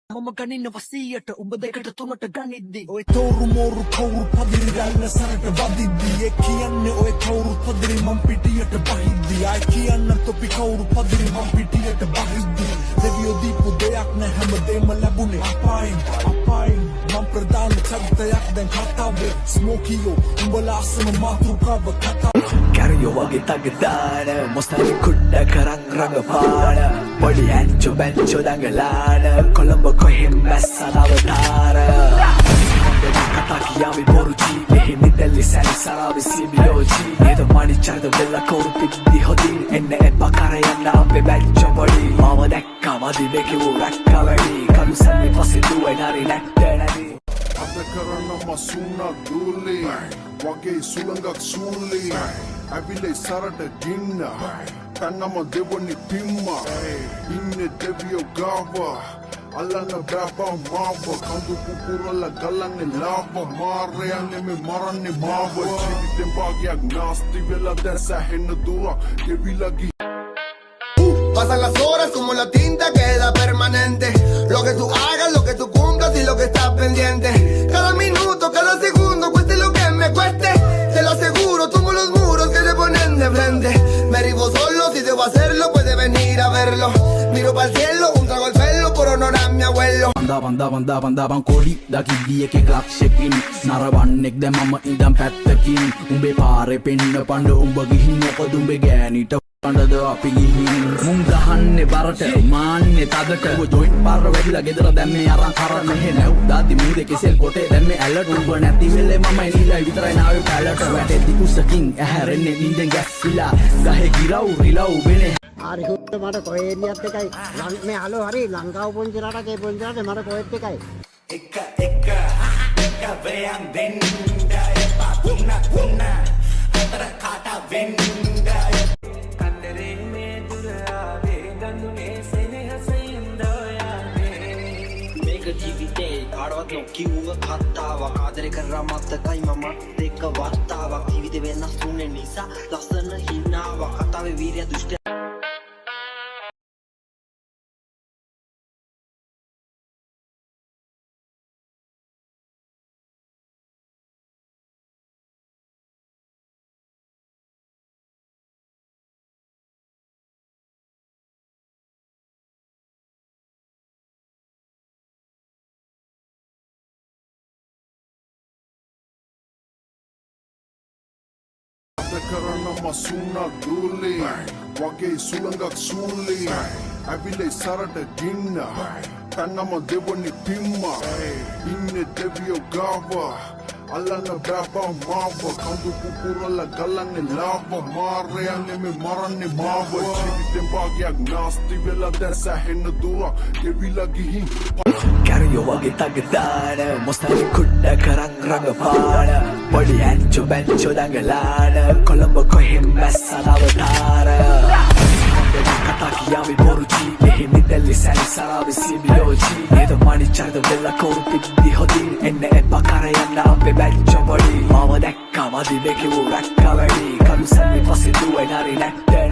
මම ගනින්න වසීයට උඹ දෙකට තුනට ගනිද්දි ඔය තෝරු මෝරු කවුරු පදිරි ගන්න සරට වදිද්දි ඒ කියන්නේ ඔය කවුරු පදිරි මං පිටියට බහිද්දි ආයි කියන්න තොපි කවුරු පදිරි මං පිටියට බහිද්දි දෙවියෝ දීපු දෙයක් නෑ හැමදේම ලැබුණේ අපායින් මං ප්‍රධාන චරිතයක් දැන් කතාවේ ස්මෝකියෝ උඹලා අසම මාතෘකාව කතාව කැරියෝ වගේ තගදාන මොස්තරි කුඩ්ඩ කරන් රඟපාන පොඩි ඇන්චෝ බැන්චෝ දඟලාන කොළඹ කොහෙන් බැස්සන අවතාර කතා කියාවි බොරුචි මෙහි නිදැල්ලි සැලි සරාවි සිමිලෝචි නේද මනිච්චරද වෙල්ල කවුරු පිද්දි හොදින් එන්න එපා කර යන්න අපේ බැච්චෝ පොඩි මාව දැක්කා වදි දෙකිවු රැක්කා වැඩි කළු සල්ලි පස්සේ දුවේ නරි නැත්ත නැති අද කරන මසුනා දුලි වගේ සුළඟක් සූලි ඇවිලේ සරට ගින්න තන්නම දෙවනි පිම්මා ඉන්නේ දෙවියෝ ගාව අල්ලන්න බෑපා මාව කඳු කුකුරල ගලන්නේ ලාව මාරයන්නේ මේ මරන්නේ මාව ජීවිතෙන් භාගයක් නාස්ති වෙලා දැන් සැහෙන්න දුරක් ගෙවිලා ගිහින් Pasan las horas como la tinta queda permanente. Lo que tú hagas, lo que tú cumplas y lo que estás pendiente. Cada minuto, cada segundo, cueste lo que me cueste. Te lo aseguro, tumbo los muros que se ponen de frente. Me ribo solo, si debo hacerlo, puede venir a verlo. Miro para el cielo, un trago al pelo por honor a mi abuelo. Bandaban kodi dakiddi ekek ලක්ෂෙකින් නරවන්නෙක් දැන් මම ඉඳන් පැත්තකින් උඹේ පාරේ පෙන්න පඬ උඹ ගිහින් මොකද උඹේ ගෑනිට පඬද අපි ගිහින් මුන් ගහන්නේ බරට මාන්නේ තදට උඹ ජොයින්ට් පාර වැඩිලා ගෙදර දැන් මේ අරන් කරන් මෙහෙ නැව් දාදි මූදේ කෙසෙල් කොටේ දැන් මේ ඇලට උඹ නැති වෙලේ මම එනිලා විතරයි නාවේ පැලට වැටෙද්දි කුසකින් ඇහැරෙන්නේ නිින්දෙන් ගැස්සිලා ගහේ ගිරව් රිලව් වෙනේ හරි හුත්ත මට කොහේ එළියත් එකයි මේ හලෝ හරි ලංකාව පොන්චි රටක ඒ පොන්චි රටේ මට කොහෙත් එකයි එක වේයන් දෙන්න එපා තුන අතර කාට වෙන්න කන්දරේ මේ දුර ආවේ ගන්නුනේ සෙනෙහසින්ද ඔයාගේ මේක ජීවිතේ කාටවත් නොකියුව කතාවක් ආදරේ කරා මතකයි මමත් එක්ක වතාවක් ජීවිතේ වෙනස් වුනේ නිසා ලස්සන හිනාවක් කතාවේ වීරිය දුෂ්ට අද කරන මසුනා දුලි වගේ සුළඟක් සූලි ඇවිලේ සරට ගින්න තන්නම දෙවනි පිම්මා ඉන්නේ දෙවියෝ ගාව අල්ලන්න බෑපා මාව කඳු කුකුරල ගලන්නේ ලාව මාරයන්නේ මේ මරන්නේ මාව ජීවිතෙන් භාගයක් නාස්ති වෙලා දැන් සැහෙන්න දුරක් ගෙවිලා ගිහින් කැරියෝ වගේ තගදාන මොස්තරි කුඩ්ඩ කරන් රඟපාන පොඩි ඇන්චෝ බැන්චෝ දඟලාන කොළඹ කොහෙන් බැස්සන අවතාර කතා කියාවි බොරුචි මෙහි නිදැල්ලි සැලි සරාවි සිමිලෝචි නේද මනිච්චරද වෙල්ල කවුරු පිද්දි හොදින් එන්න එපා කර යන්න අපේ බැච්චෝ පොඩි මාව දැක්කා වදි දෙකිවු රැක්කා වැඩි කළු සල්ලි පස්සේ දුවේ නරි නැත්ත